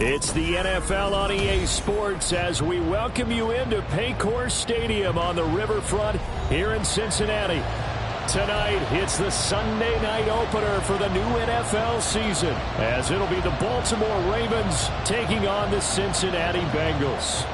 It's the NFL on EA Sports as we welcome you into Paycor Stadium on the riverfront here in Cincinnati. Tonight, it's the Sunday night opener for the new NFL season, as it'll be the Baltimore Ravens taking on the Cincinnati Bengals.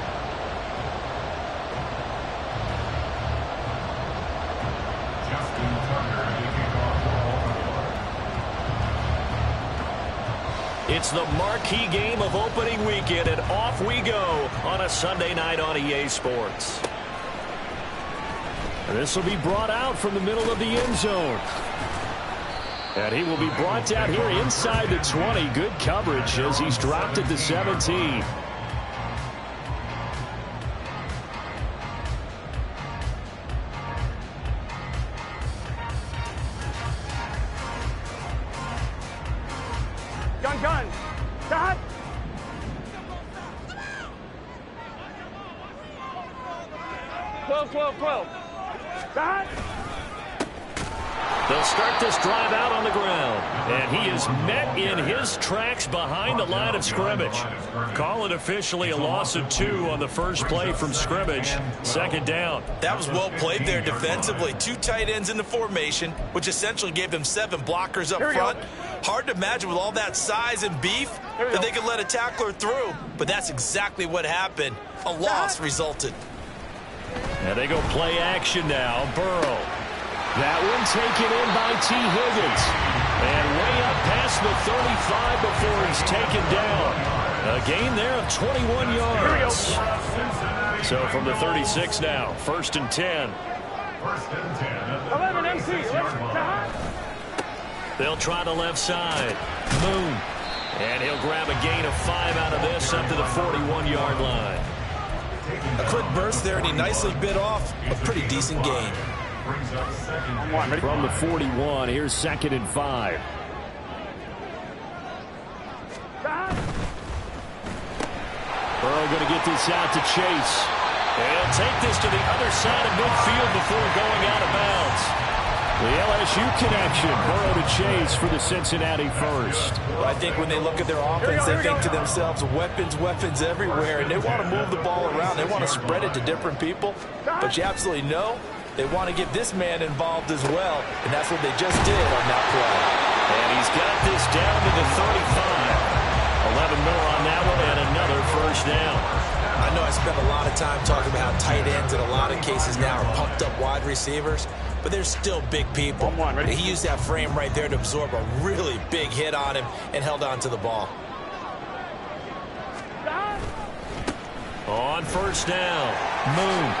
It's the marquee game of opening weekend, and off we go on a Sunday night on EA Sports. This will be brought out from the middle of the end zone. And he will be brought down here inside the 20. Good coverage as he's dropped at the 17. Gun. Dot. 12. Dot. They'll start this drive out on the ground. And he is met in his tracks behind the line of scrimmage. Call it officially a loss of 2 on the first play from scrimmage. Second down. That was well played there defensively. 2 tight ends in the formation, which essentially gave them 7 blockers up front. Hard to imagine with all that size and beef that they could let a tackler through. But that's exactly what happened. A loss resulted. And they go play action now. Burrow. That one taken in by T. Higgins. And way up past the 35 before he's taken down. A gain there of 21 yards. So from the 36 now, 1st and 10. 11 MC. They'll try the left side. Moon. And he'll grab a gain of 5 out of this up to the 41-yard line. A quick burst there, and he nicely bit off a pretty decent gain. From the 41, here's 2nd and 5. Burrow going to get this out to Chase. And he'll take this to the other side of midfield before going out of bounds. The LSU connection, Burrow to Chase for the Cincinnati first. Well, I think when they look at their offense, they think to themselves, weapons everywhere, and they want to move the ball around. They want to spread it to different people. But you absolutely know they want to get this man involved as well, and that's what they just did on that play. And he's got this down to the 35. 11 more on that one, and another first down. I know I spent a lot of time talking about how tight ends in a lot of cases now are pumped up wide receivers, but they're still big people. He used that frame right there to absorb a really big hit on him and held on to the ball. On first down, Moon.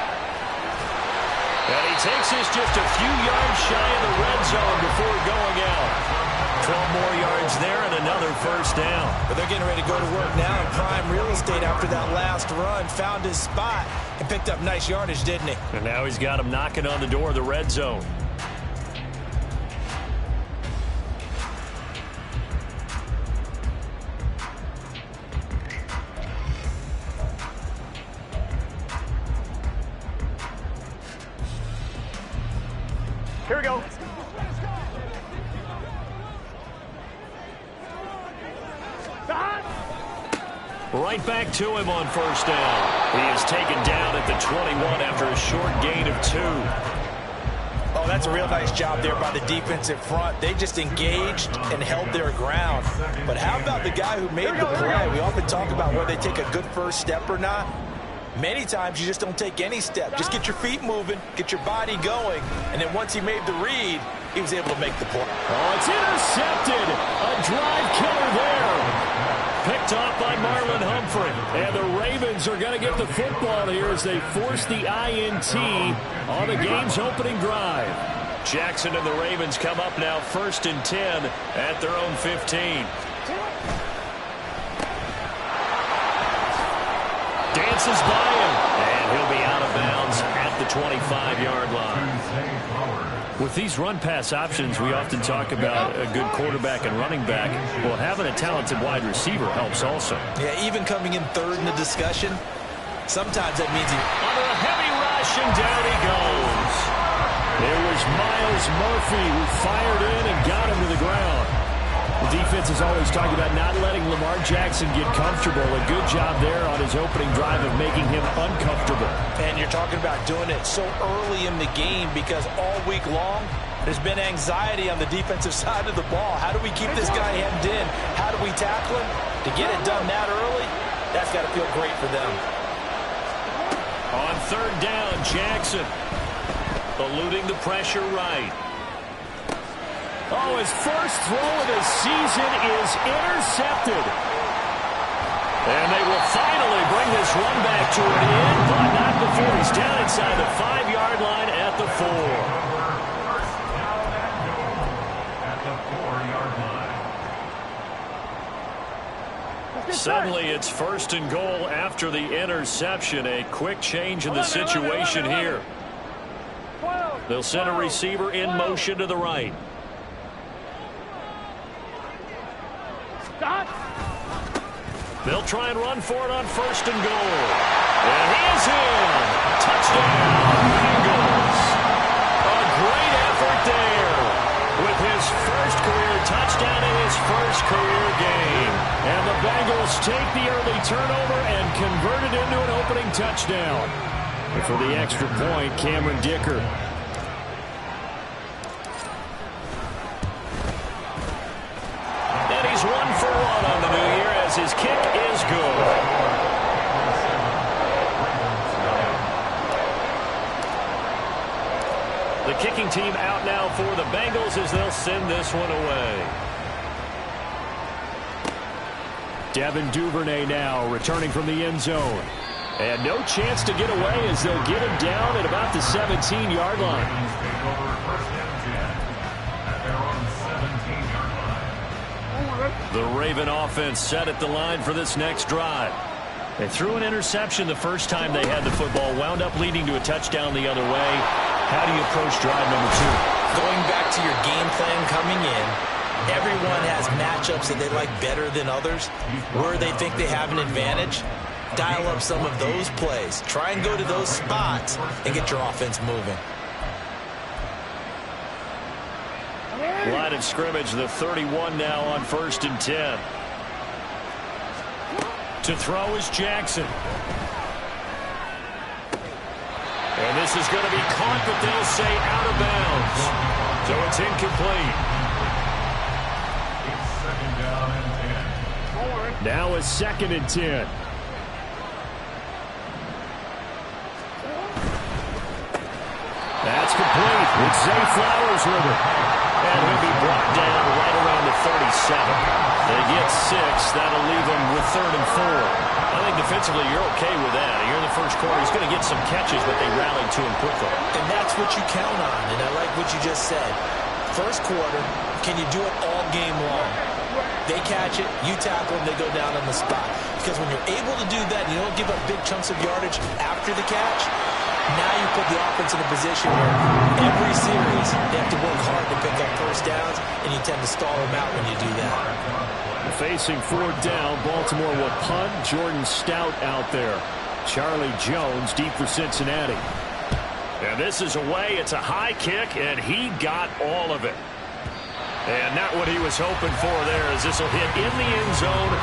And he takes this just a few yards shy of the red zone before going out. 12 more yards there and another first down. But they're getting ready to go to work now in prime real estate after that last run. Found his spot and picked up nice yardage, didn't he? And now he's got him knocking on the door of the red zone. Here we go. Right back to him on first down. He is taken down at the 21 after a short gain of 2. Oh, that's a real nice job there by the defensive front. They just engaged and held their ground. But how about the guy who made the play? We often talk about whether they take a good first step or not. Many times you just don't take any step. Just get your feet moving, get your body going, and then once he made the read, he was able to make the play. Oh, it's intercepted. A drive killer there. Picked off by Marlon Humphrey. And the Ravens are going to get the football here as they force the INT on the game's opening drive. Jackson and the Ravens come up now 1st and 10 at their own 15. Dances by him, and he'll be out of bounds at the 25-yard line. With these run-pass options, we often talk about a good quarterback and running back. Well, having a talented wide receiver helps also. Yeah, even coming in third in the discussion, sometimes that means he... Under a heavy rush, and down he goes. It was Myles Murphy who fired in and got him to the ground. The defense has always was talking about not letting Lamar Jackson get comfortable. A good job there on his opening drive of making him uncomfortable. And you're talking about doing it so early in the game because all week long, there's been anxiety on the defensive side of the ball. How do we keep this guy hemmed in? How do we tackle him? To get it done that early, that's got to feel great for them. On third down, Jackson eluding the pressure right. Oh, his first throw of the season is intercepted. And they will finally bring this run back to an end, but not before he's down inside the 5-yard line at the 4. Suddenly it's first and goal after the interception. A quick change in the situation here. They'll send a receiver in motion to the right. They'll try and run for it on first and goal. And he's in. Touchdown, Bengals. A great effort there with his first career touchdown in his first career game. And the Bengals take the early turnover and convert it into an opening touchdown. And for the extra point, Cameron Dicker. And he's 1 for 1 on the new year as his kick is good. The kicking team out now for the Bengals as they'll send this one away. Devin Duvernay now returning from the end zone. And no chance to get away as they'll get him down at about the 17-yard line. The Raven offense set at the line for this next drive. They threw an interception the first time they had the football, wound up leading to a touchdown the other way. How do you approach drive number 2? Going back to your game plan coming in, everyone has matchups that they like better than others. Where they think they have an advantage, dial up some of those plays. Try and go to those spots and get your offense moving. Line of scrimmage, the 31 now on 1st and 10. To throw is Jackson. And this is going to be caught, but they'll say out of bounds. So it's incomplete. Now a 2nd and 10. That's complete. It's Zay Flowers with it. And he'll be brought down right around the 37. They get 6. That'll leave them with 3rd and 4. I think defensively you're okay with that. You're in the first quarter. He's going to get some catches, but they rallied to him quickly. And that's what you count on. And I like what you just said. First quarter, can you do it all game long? They catch it, you tackle them, they go down on the spot. Because when you're able to do that, you don't give up big chunks of yardage after the catch. Now you put the offense in a position where every series they have to work hard to pick up first downs, and you tend to stall them out when you do that. Facing 4th down, Baltimore will punt. Jordan Stout out there. Charlie Jones deep for Cincinnati. And this is away. It's a high kick, and he got all of it. And not what he was hoping for there, as this will hit in the end zone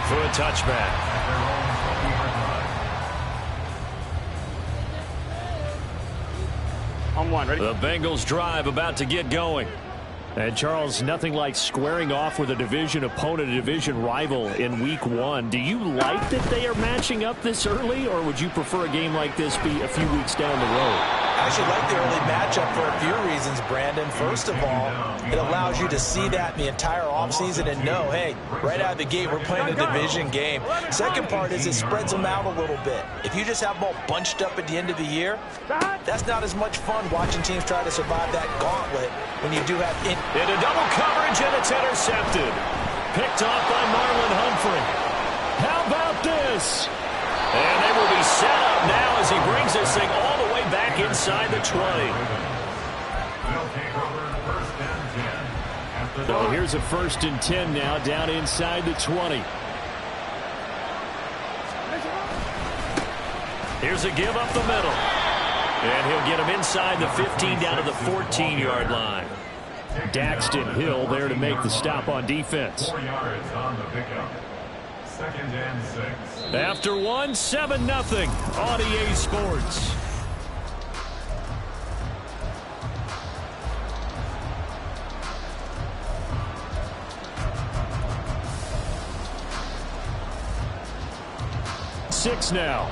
for a touchback. On 1, ready? The Bengals drive about to get going. And Charles, nothing like squaring off with a division opponent, a division rival in week 1. Do you like that they are matching up this early, or would you prefer a game like this be a few weeks down the road? I actually like the early matchup for a few reasons, Brandon. First of all, it allows you to see that in the entire offseason and know, hey, right out of the gate, we're playing a division game. Second part is it spreads them out a little bit. If you just have them all bunched up at the end of the year, that's not as much fun watching teams try to survive that gauntlet when you do have into double coverage, and it's intercepted. Picked off by Marlon Humphrey. How about this? And they will be set up now as he brings this thing all the way back inside the 20. So here's a 1st and 10 now down inside the 20. Here's a give up the middle. And he'll get him inside the 15 down to the 14-yard line. Daxton Hill there to make the stop on defense. 4 yards on the pickup. 2nd and 6. After 1, 7-0 on EA Sports. Six now.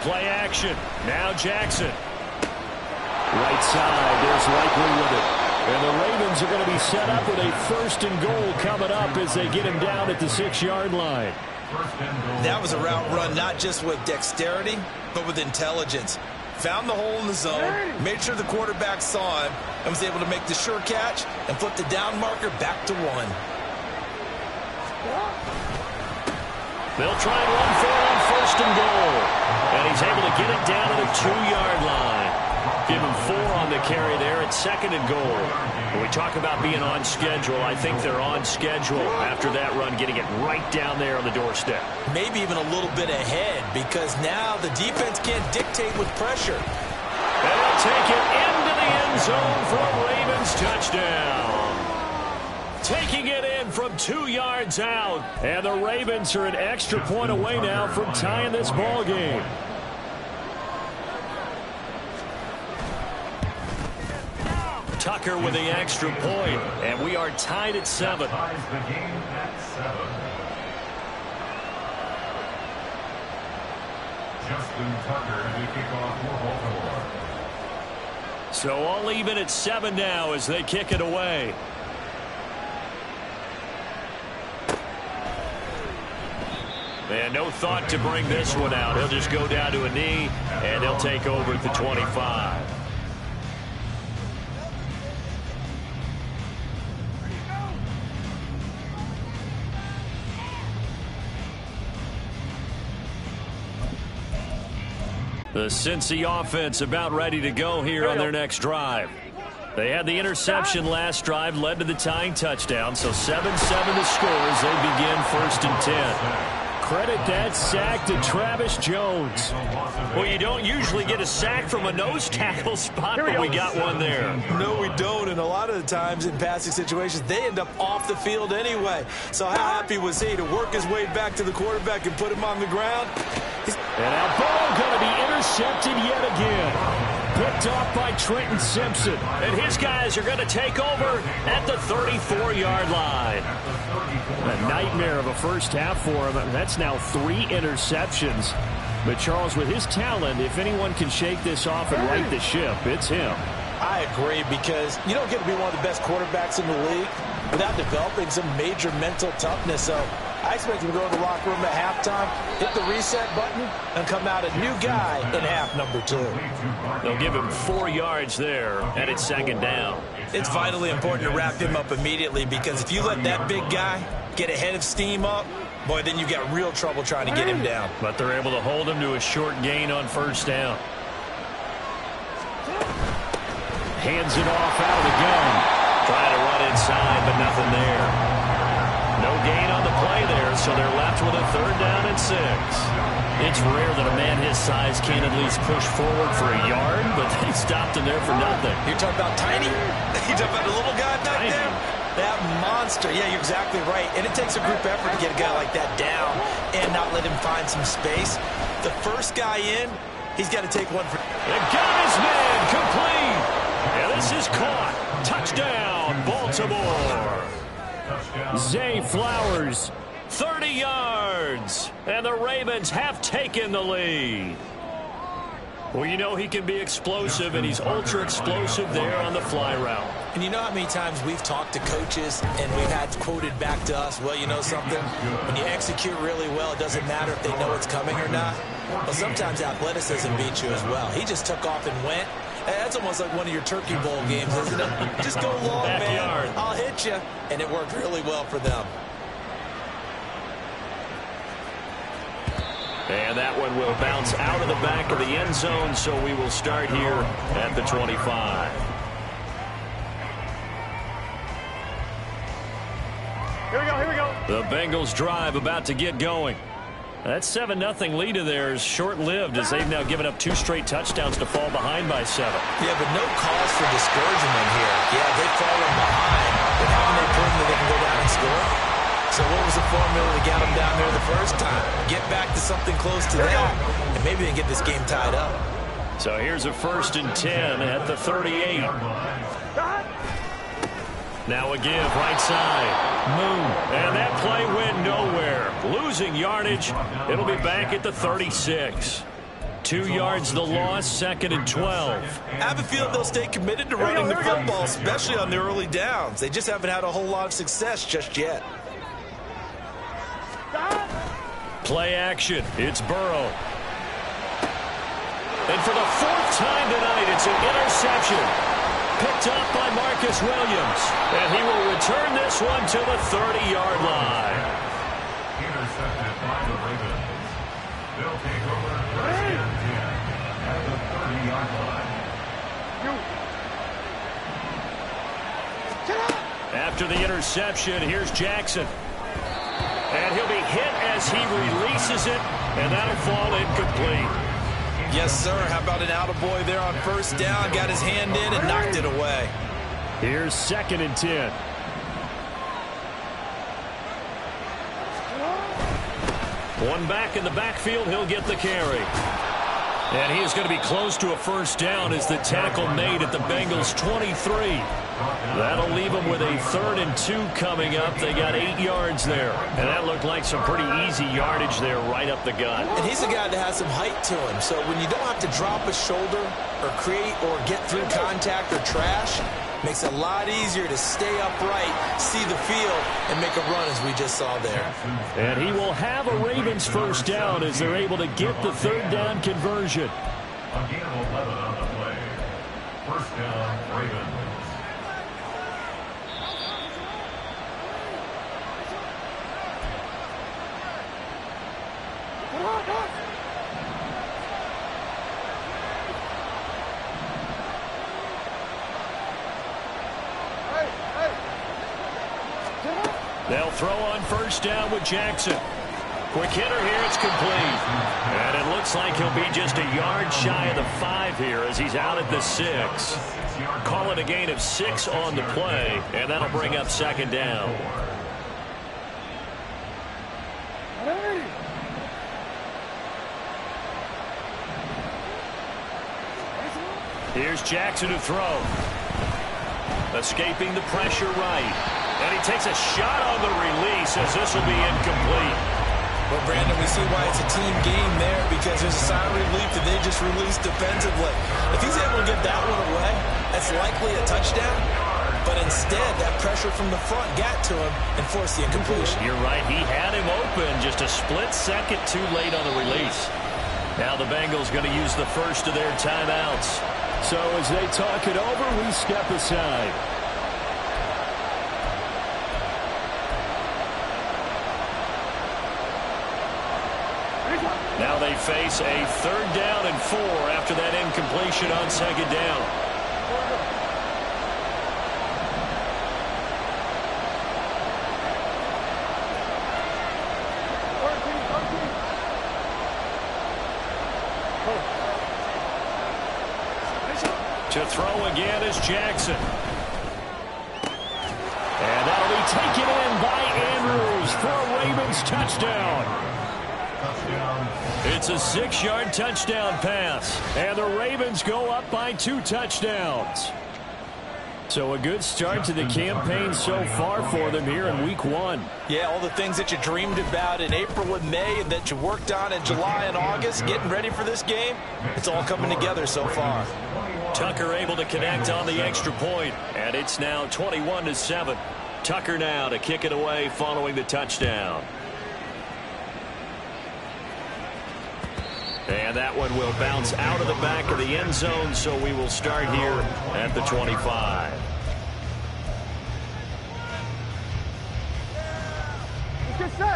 Play action. Now Jackson. Right side. There's Likely with it. And the Ravens are going to be set up with a 1st and goal coming up as they get him down at the 6-yard line. That was a route run not just with dexterity, but with intelligence. Found the hole in the zone, made sure the quarterback saw him, and was able to make the sure catch and flip the down marker back to 1. They'll try and run for it on 1st and goal. And he's able to get it down to the 2-yard line. Give him 4 on the carry there at 2nd and goal. When we talk about being on schedule, I think they're on schedule after that run, getting it right down there on the doorstep. Maybe even a little bit ahead, because now the defense can't dictate with pressure. And they'll take it into the end zone for a Ravens touchdown. Taking it in from 2 yards out. And the Ravens are an extra point away now from tying this ball game. Tucker with the extra point, and we are tied at 7. Ties the game at 7. Justin Tucker to kick off for Baltimore. So all even at 7 now as they kick it away. And no thought to bring this one out. He'll just go down to a knee, and they'll take over at the 25. The Cincy offense about ready to go here on their next drive. They had the interception last drive, led to the tying touchdown, so 7-7 the score as they begin 1st and 10. Credit that sack to Travis Jones. Well, you don't usually get a sack from a nose tackle spot, but we got one there. No, we don't, and a lot of the times in passing situations, they end up off the field anyway. So how happy was he to work his way back to the quarterback and put him on the ground? And our ball going to be intercepted yet again. Picked off by Trenton Simpson. And his guys are going to take over at the 34-yard line. A nightmare of a first half for him. That's now 3 interceptions. But Charles, with his talent, if anyone can shake this off and right the ship, it's him. I agree, because you don't get to be one of the best quarterbacks in the league without developing some major mental toughness. So I expect him to go to the locker room at halftime, hit the reset button, and come out a new guy in half number 2. They'll give him 4 yards there, and it's 2nd down. It's vitally important to wrap him up immediately, because if you let that big guy get ahead of steam up, boy, then you got real trouble trying to get him down. But they're able to hold him to a short gain on 1st down. Hands it off out of the gun. Trying to run inside, but nothing there. No gain on the play there, so they're left with a 3rd down and 6. It's rare that a man his size can't at least push forward for a yard, but they stopped him there for nothing. You're talking about tiny? You're talking about the little guy back there? That monster. Yeah, you're exactly right. And it takes a group effort to get a guy like that down and not let him find some space. The first guy in, he's got to take one for... And got his man complete. And this is caught. Touchdown, Baltimore. Zay Flowers, 30 yards. And the Ravens have taken the lead. Well, you know he can be explosive, and he's ultra-explosive there on the fly route. And you know how many times we've talked to coaches and we've had quoted back to us, well, you know something? When you execute really well, it doesn't matter if they know it's coming or not. Well, sometimes athleticism beats you as well. He just took off and went. That's almost like one of your Turkey Bowl games, isn't it? Just go long, Backyard. man. I'll hit you. And it worked really well for them. And that one will bounce out of the back of the end zone, so we will start here at the 25. Here we go, here we go. The Bengals drive about to get going. That 7-0 lead of theirs short-lived as they've now given up 2 straight touchdowns to fall behind by 7. Yeah, but no cause for discouragement here. Yeah, they've fallen behind, but haven't they proven that they can go down and score? So what was the formula to get them down there the first time? Get back to something close to that, and maybe they can get this game tied up. So here's a 1st and 10 at the 38. Now a give, right side. Moon. And that play went nowhere. Losing yardage. It'll be back at the 36. 2 yards the loss, 2nd and 12. I have a feeling they'll stay committed to running the football, especially on the early downs. They just haven't had a whole lot of success just yet. Play action. It's Burrow. And for the 4th time tonight, it's an interception. Picked up by Marcus Williams. And he will return this one to the 30-yard line. Intercepted by the Ravens. They'll take over 1st and 10 at the 30-yard line. After the interception, here's Jackson. And he'll be hit as he releases it, and that'll fall incomplete. Yes, sir. How about an attaboy there on 1st down? Got his hand in and knocked it away. Here's 2nd and 10. One back in the backfield. He'll get the carry. And he is going to be close to a 1st down as the tackle made at the Bengals' 23. That'll leave them with a 3rd and 2 coming up. They got 8 yards there. And that looked like some pretty easy yardage there right up the gut. And he's a guy that has some height to him. So when you don't have to drop a shoulder or create or get through contact or trash, makes it a lot easier to stay upright, see the field, and make a run as we just saw there. And he will have a Ravens 1st down as they're able to get the 3rd down conversion. A gain of 11 on the play. 1st down, Ravens. They'll throw on 1st down with Jackson. Quick hitter here, it's complete. And it looks like he'll be just a yard shy of the 5 here as he's out at the 6. Call it a gain of 6 on the play, and that'll bring up 2nd down. Here's Jackson to throw. Escaping the pressure right. And he takes a shot on the release as this will be incomplete. Well, Brandon, we see why it's a team game there because there's a sign of relief that they just released defensively. If he's able to get that one away, that's likely a touchdown. But instead, that pressure from the front got to him and forced the incompletion. You're right. He had him open just a split second too late on the release. Now the Bengals going to use the first of their timeouts. So as they talk it over, we step aside. Now they face a 3rd down and 4 after that incompletion on 2nd down. To throw again is Jackson. And that'll be taken in by Andrews for a Ravens touchdown. It's a 6-yard touchdown pass. And the Ravens go up by 2 touchdowns. So a good start to the campaign so far for them here in week 1. Yeah, all the things that you dreamed about in April and May and that you worked on in July and August, getting ready for this game, it's all coming together so far. Tucker able to connect on the extra point, and it's now 21-7. Tucker now to kick it away following the touchdown. And that one will bounce out of the back of the end zone, so we will start here at the 25.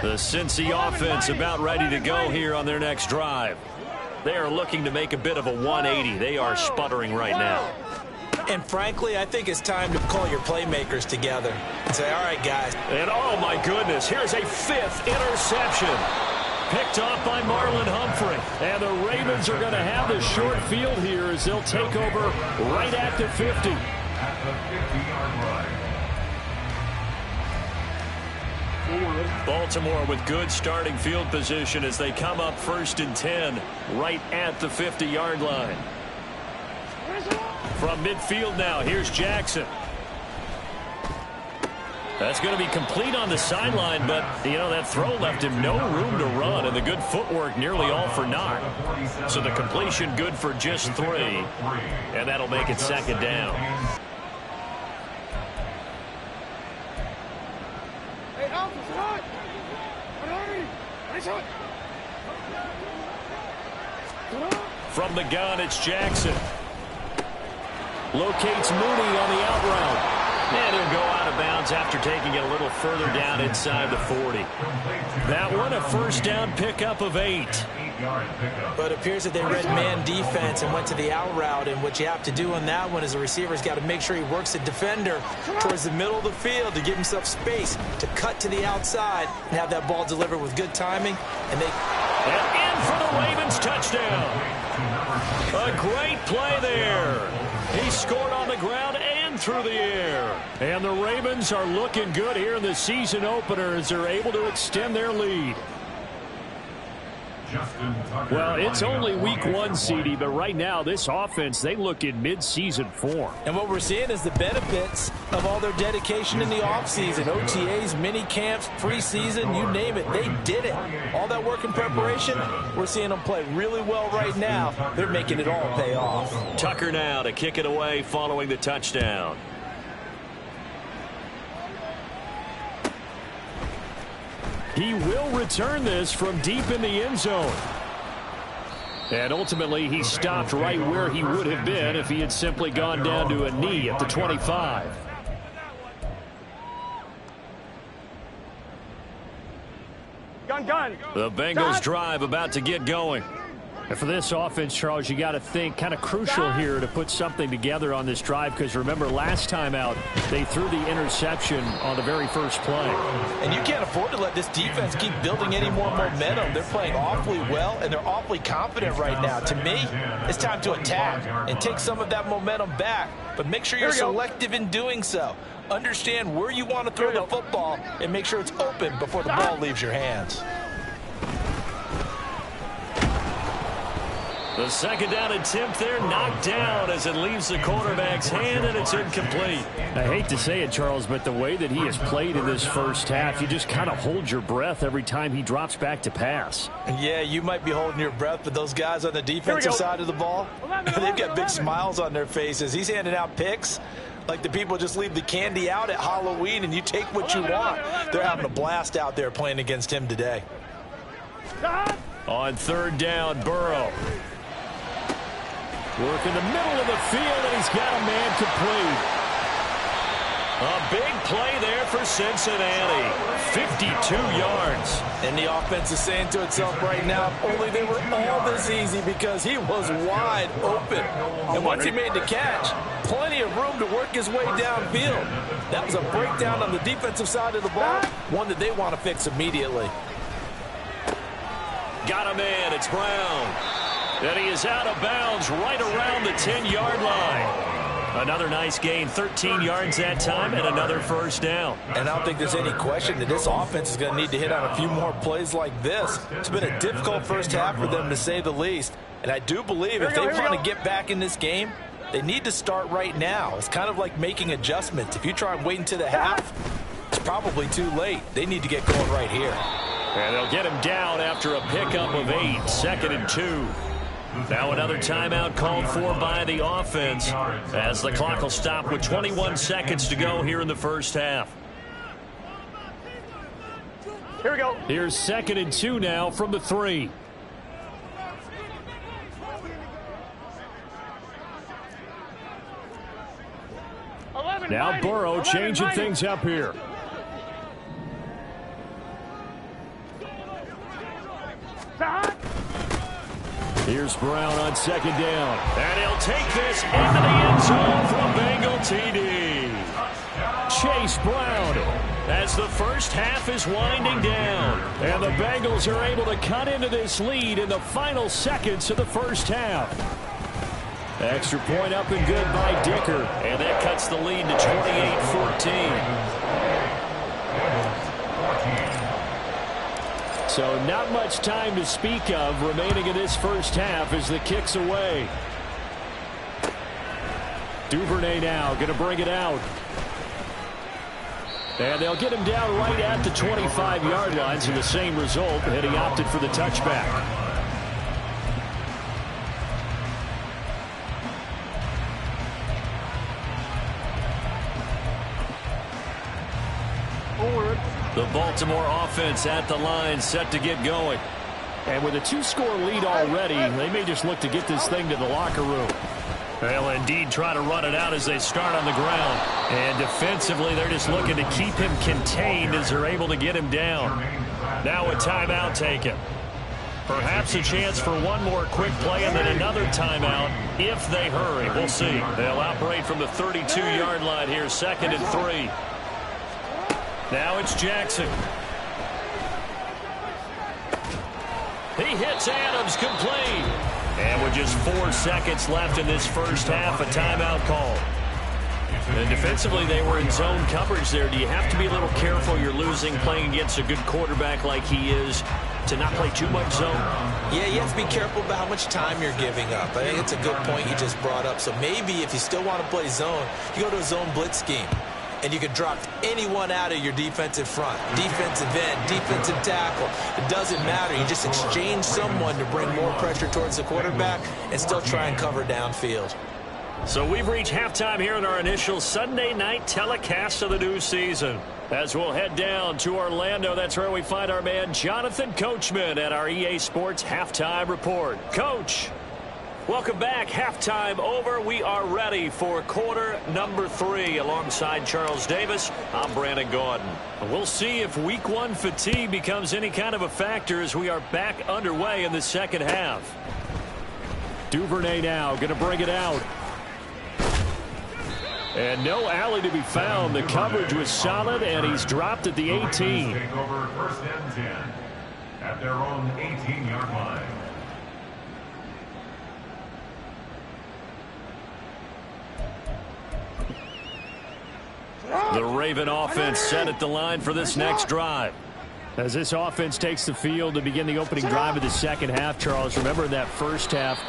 The Cincy offense about ready to go here on their next drive. They are looking to make a bit of a 180. They are sputtering right now. And frankly, I think it's time to call your playmakers together and say, all right, guys. And oh, my goodness, here's a 5th interception. Picked off by Marlon Humphrey. And the Ravens are going to have the short field here as they'll take over right at the 50. At the 50-yard line. Baltimore with good starting field position as they come up 1st and 10 right at the 50-yard line. From midfield now, here's Jackson. That's going to be complete on the sideline, but, that throw left him no room to run, and the good footwork nearly all for naught. So the completion good for just 3, and that'll make it 2nd down. From the gun, it's Jackson. Locates Mooney on the out route. And he'll go out of bounds after taking it a little further down inside the 40. That one a 1st down pickup of 8. But it appears that they read man defense and went to the out route. And what you have to do on that one is the receiver's got to make sure he works the defender towards the middle of the field to give himself space to cut to the outside and have that ball delivered with good timing. And in for the Ravens touchdown. A great play there. He scored on the ground and through the air. And the Ravens are looking good here in the season opener as they're able to extend their lead. Well, it's only week 1, CD, but right now this offense, they look in mid-season form. And what we're seeing is the benefits of all their dedication in the offseason. OTAs, mini camps, preseason, you name it, they did it. All that work in preparation, we're seeing them play really well right now. They're making it all pay off. Tucker now to kick it away following the touchdown. He will return this from deep in the end zone. And ultimately, he stopped right where he would have been if he had simply gone down to a knee at the 25. Gun. The Bengals drive about to get going. And for this offense, Charles, you got to think kind of crucial here to put something together on this drive because remember last time out they threw the interception on the very first play. And you can't afford to let this defense keep building any more momentum. They're playing awfully well and they're awfully confident right now. To me, it's time to attack and take some of that momentum back. But make sure you're selective in doing so. Understand where you want to throw the football and make sure it's open before the ball leaves your hands. The 2nd down attempt there knocked down as it leaves the quarterback's hand and it's incomplete. I hate to say it, Charles, but the way that he has played in this first half, you just kind of hold your breath every time he drops back to pass. Yeah, you might be holding your breath, but those guys on the defensive side of the ball, they've got big smiles on their faces. He's handing out picks like the people just leave the candy out at Halloween and you take what you want. They're having a blast out there playing against him today. On 3rd down, Burrow. Work in the middle of the field, and he's got a man complete. A big play there for Cincinnati. 52 yards. And the offense is saying to itself right now, if only they were all this easy because he was wide open. And once he made the catch, plenty of room to work his way downfield. That was a breakdown on the defensive side of the ball, one that they want to fix immediately. Got a man, it's Brown. And he is out of bounds right around the 10-yard line. Another nice gain, 13 yards that time, and another 1st down. And I don't think there's any question that this offense is going to need to hit on a few more plays like this. It's been a difficult first half for them, to say the least. And I do believe if they want to get back in this game, they need to start right now. It's kind of like making adjustments. If you try and wait until the half, it's probably too late. They need to get going right here. And they'll get him down after a pickup of 8, 2nd and 2. Now another timeout called for by the offense as the clock will stop with 21 seconds to go here in the first half. Here we go. Here's 2nd and 2 now from the 3. Now Burrow changing things up here. Here's Brown on 2nd down. And he'll take this into the end zone for a Bengal TD. Chase Brown as the first half is winding down. And the Bengals are able to cut into this lead in the final seconds of the first half. Extra point up and good by Dicker. And that cuts the lead to 28-14. So not much time to speak of remaining in this first half as the kick's away. Duvernay now going to bring it out. And they'll get him down right at the 25-yard line, so the same result, and he opted for the touchback. Forward. The Baltimore offense at the line, set to get going. And with a 2-score lead already, they may just look to get this thing to the locker room. They'll indeed try to run it out as they start on the ground. And defensively, they're just looking to keep him contained as they're able to get him down. Now a timeout taken. Perhaps a chance for one more quick play and then another timeout if they hurry. We'll see. They'll operate from the 32-yard line here, 2nd and 3. Now it's Jackson. He hits Adams complete. And with just 4 seconds left in this first half, a timeout call. And defensively, they were in zone coverage there. Do you have to be a little careful? You're losing playing against a good quarterback like he is to not play too much zone? Yeah, you have to be careful about how much time you're giving up. I think it's a good point you just brought up. So maybe if you still want to play zone, you go to a zone blitz scheme. And you can drop anyone out of your defensive front. Defensive end, defensive tackle. It doesn't matter. You just exchange someone to bring more pressure towards the quarterback and still try and cover downfield. So we've reached halftime here in our initial Sunday night telecast of the new season. As we'll head down to Orlando, that's where we find our man Jonathan Coachman at our EA Sports Halftime Report. Coach, welcome back. Halftime over. We are ready for quarter number 3. Alongside Charles Davis, I'm Brandon Gordon. We'll see if week 1 fatigue becomes any kind of a factor as we are back underway in the second half. Duvernay now going to bring it out. And no alley to be found. The coverage was solid, and he's dropped at the 18. Take over 1st and 10 at their own 18-yard line. The Raven offense set at the line for this next drive. As this offense takes the field to begin the opening drive of the second half, Charles, remember that first half,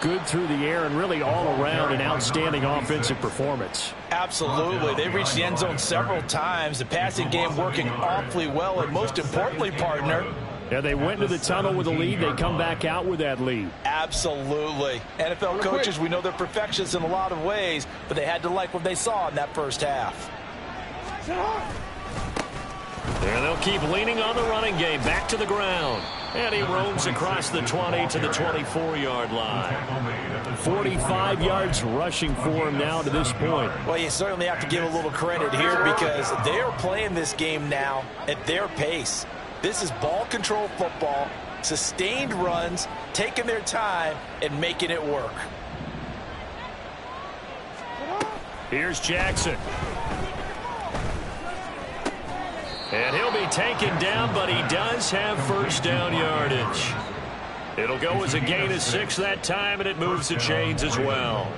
good through the air and really all around an outstanding offensive performance. Absolutely. They reached the end zone several times. The passing game working awfully well, and most importantly, partner, yeah, they went into the tunnel with a lead. They come back out with that lead. Absolutely. NFL coaches, we know they're perfectionists in a lot of ways, but they had to like what they saw in that first half. And they'll keep leaning on the running game. Back to the ground. And he roams across the 20 to the 24-yard line. 45 yards rushing for him now to this point. Well, you certainly have to give a little credit here because they are playing this game now at their pace. This is ball control football, sustained runs, taking their time, and making it work. Here's Jackson. And he'll be taken down, but he does have first down yardage. It'll go as a gain of 6 that time, and it moves the chains as well.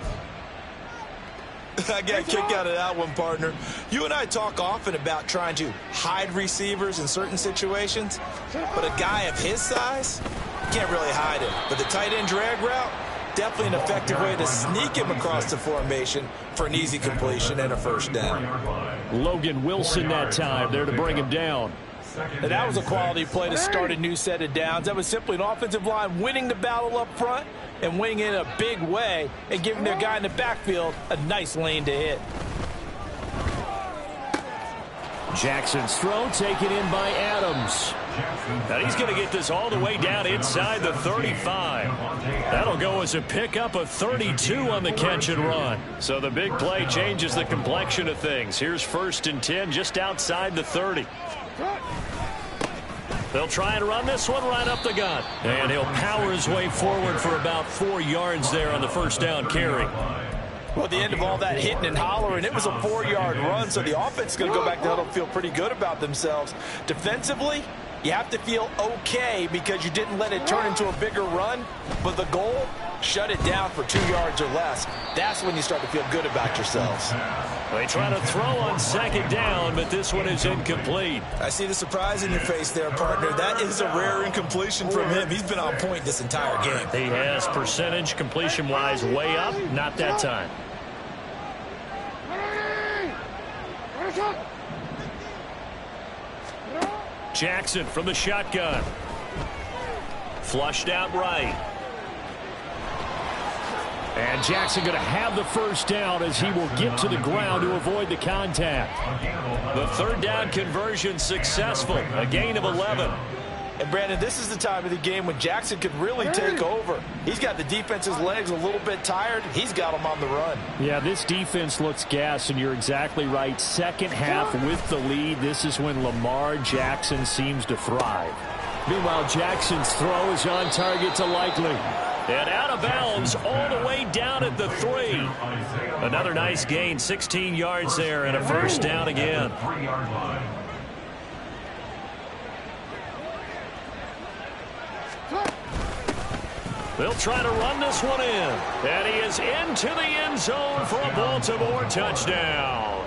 I got a kick out of that one, partner. You and I talk often about trying to hide receivers in certain situations, but a guy of his size can't really hide him. But the tight end drag route, definitely an effective way to sneak him across the formation for an easy completion and a first down. Logan Wilson that time there to bring him down. And that was a quality play to start a new set of downs. That was simply an offensive line winning the battle up front and winning in a big way and giving their guy in the backfield a nice lane to hit. Jackson's throw taken in by Adams. And he's going to get this all the way down inside the 35. That'll go as a pickup of 32 on the catch and run. So the big play changes the complexion of things. Here's 1st and 10 just outside the 30. They'll try and run this one right up the gut. And he'll power his way forward for about 4 yards there on the first down carry. Well, at the end of all that hitting and hollering, it was a 4-yard run, so the offense is going to go back to huddle and feel pretty good about themselves. Defensively, you have to feel okay because you didn't let it turn into a bigger run, but the goal, shut it down for 2 yards or less. That's when you start to feel good about yourselves. They try to throw on second down, but this one is incomplete. I see the surprise in your face there, partner. That is a rare incompletion from him. He's been on point this entire game. He has percentage completion-wise way up, not that time. Jackson from the shotgun. Flushed out right. And Jackson going to have the first down as he will get to the ground to avoid the contact. The third down conversion successful. A gain of 11. And, Brandon, this is the time of the game when Jackson could really take over. He's got the defense's legs a little bit tired. He's got them on the run. Yeah, this defense looks gassed, and you're exactly right. Second half with the lead, this is when Lamar Jackson seems to thrive. Meanwhile, Jackson's throw is on target to Likely. And out of bounds all the way down at the 3. Another nice gain, 16 yards there, and a first down again. They'll try to run this one in. And he is into the end zone for a Baltimore touchdown.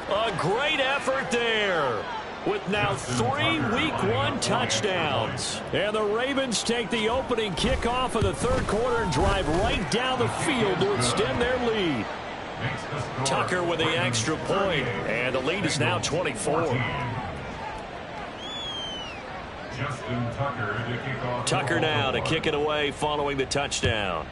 A great effort there, with now 3 Week 1 touchdowns. And the Ravens take the opening kickoff of the third quarter and drive right down the field to extend their lead. Tucker with the extra point, and the lead is now 24. Tucker now to kick it away following the touchdown.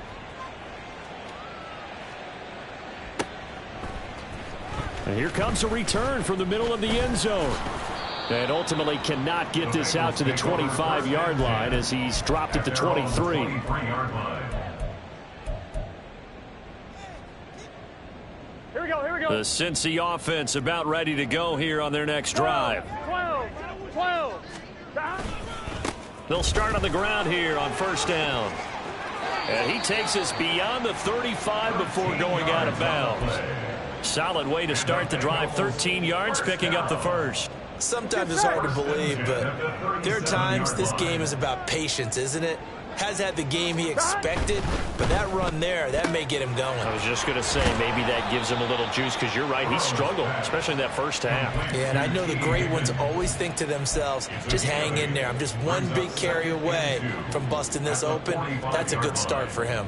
And here comes a return from the middle of the end zone. And ultimately cannot get this out to the 25-yard line as he's dropped at the 23. Here we go, here we go. The Cincy offense about ready to go here on their next drive. 12. They'll start on the ground here on first down. And he takes us beyond the 35 before going out of bounds. Solid way to start the drive. 13 yards, picking up the first. Sometimes it's hard to believe, but there are times this game is about patience, isn't it? Has had the game he expected, but that run there, that may get him going. I was just going to say, maybe that gives him a little juice, because you're right, he struggled, especially in that first half. Yeah, and I know the great ones always think to themselves, just hang in there. I'm just one big carry away from busting this open. That's a good start for him.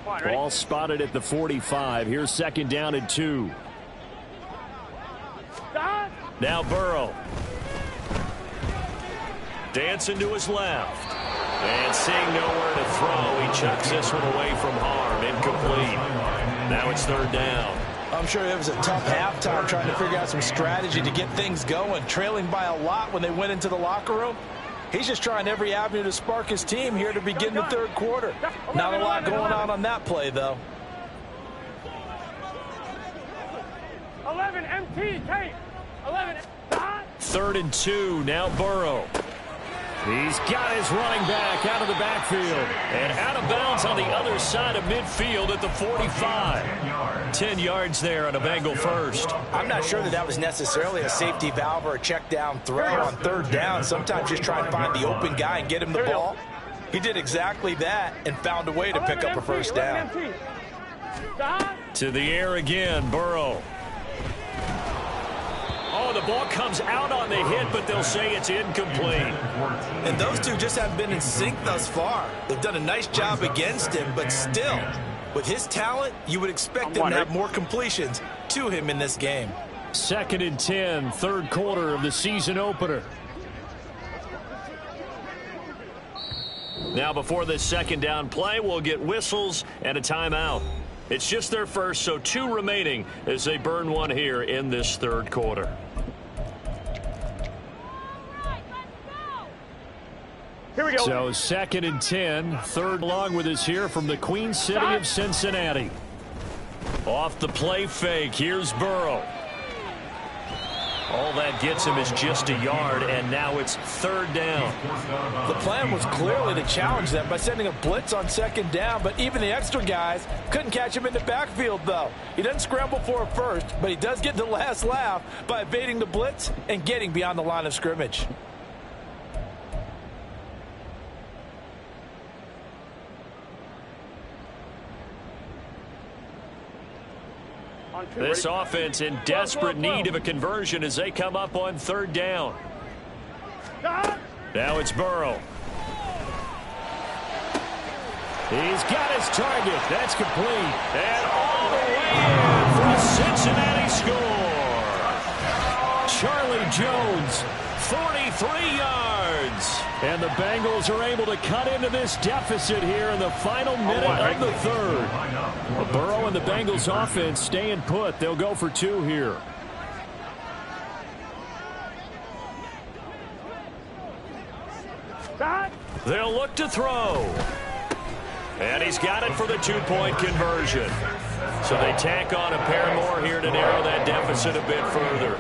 Ball spotted at the 45. Here's second down and 2. Now Burrow. Dancing to his left. And seeing nowhere to throw, he chucks this one away from harm. Incomplete. Now it's third down. I'm sure it was a tough halftime trying to figure out some strategy to get things going. Trailing by a lot when they went into the locker room. He's just trying every avenue to spark his team here to begin the third quarter. Not a lot going on that play, though. 11 MT, tape. 11. Third and 2. Now Burrow. He's got his running back out of the backfield. And out of bounds on the other side of midfield at the 45. 10 yards there on a Bengal first. I'm not sure that was necessarily a safety valve or a check down throw on third down. Sometimes just try and find the open guy and get him the ball. He did exactly that and found a way to pick up a first down. To the air again, Burrow. Oh, the ball comes out on the hit, but they'll say it's incomplete. And those two just haven't been in sync thus far. They've done a nice job against him, but still, with his talent, you would expect him to have more completions to him in this game. Second and 10, third quarter of the season opener. Now before this second down play, we'll get whistles and a timeout. It's just their first, so 2 remaining as they burn one here in this third quarter. Here we go. So second and 10, third along with us here from the Queen City of Cincinnati. Off the play fake, here's Burrow. All that gets him is just a yard, and now it's third down. The plan was clearly to challenge them by sending a blitz on second down, but even the extra guys couldn't catch him in the backfield, though. He doesn't scramble for it first, but he does get the last laugh by evading the blitz and getting beyond the line of scrimmage. This offense in desperate need of a conversion as they come up on third down. Now it's Burrow. He's got his target. That's complete. And all the way in for a Cincinnati score. Charlie Jones, 43 yards. And the Bengals are able to cut into this deficit here in the final minute of the third. Burrow and the Bengals offense staying put. They'll go for 2 here. They'll look to throw. And he's got it for the 2-point conversion. So they tack on a pair more here to narrow that deficit a bit further.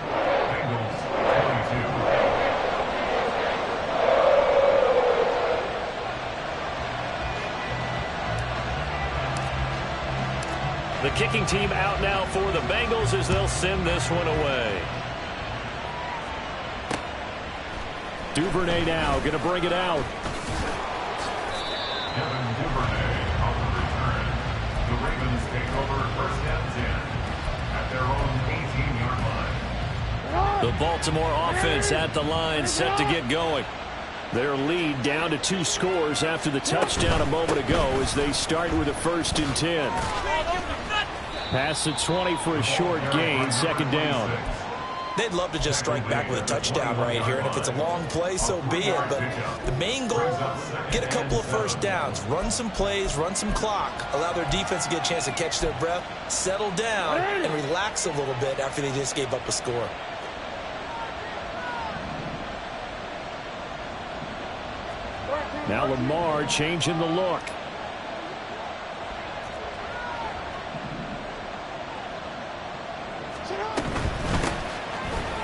The kicking team out now for the Bengals as they'll send this one away. Duvernay now going to bring it out. Kevin Duvernay on the return. The Ravens take over first and 10 at their own 18-yard line. The Baltimore offense at the line, set to get going. Their lead down to 2 scores after the touchdown a moment ago as they start with a 1st and 10. Pass the 20 for a short gain, second down. They'd love to just strike back with a touchdown right here, and if it's a long play, so be it. But the main goal, get a couple of first downs, run some plays, run some clock, allow their defense to get a chance to catch their breath, settle down, and relax a little bit after they just gave up a score. Now Lamar changing the look.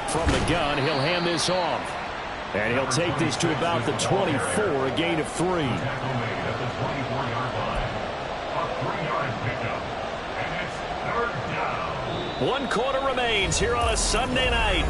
From the gun, he'll hand this off. And he'll take this to about the 24, a gain of 3. Tackle made at the 24-yard line. A 3-yard pickup. And it's third down. 1 quarter remains here on a Sunday night.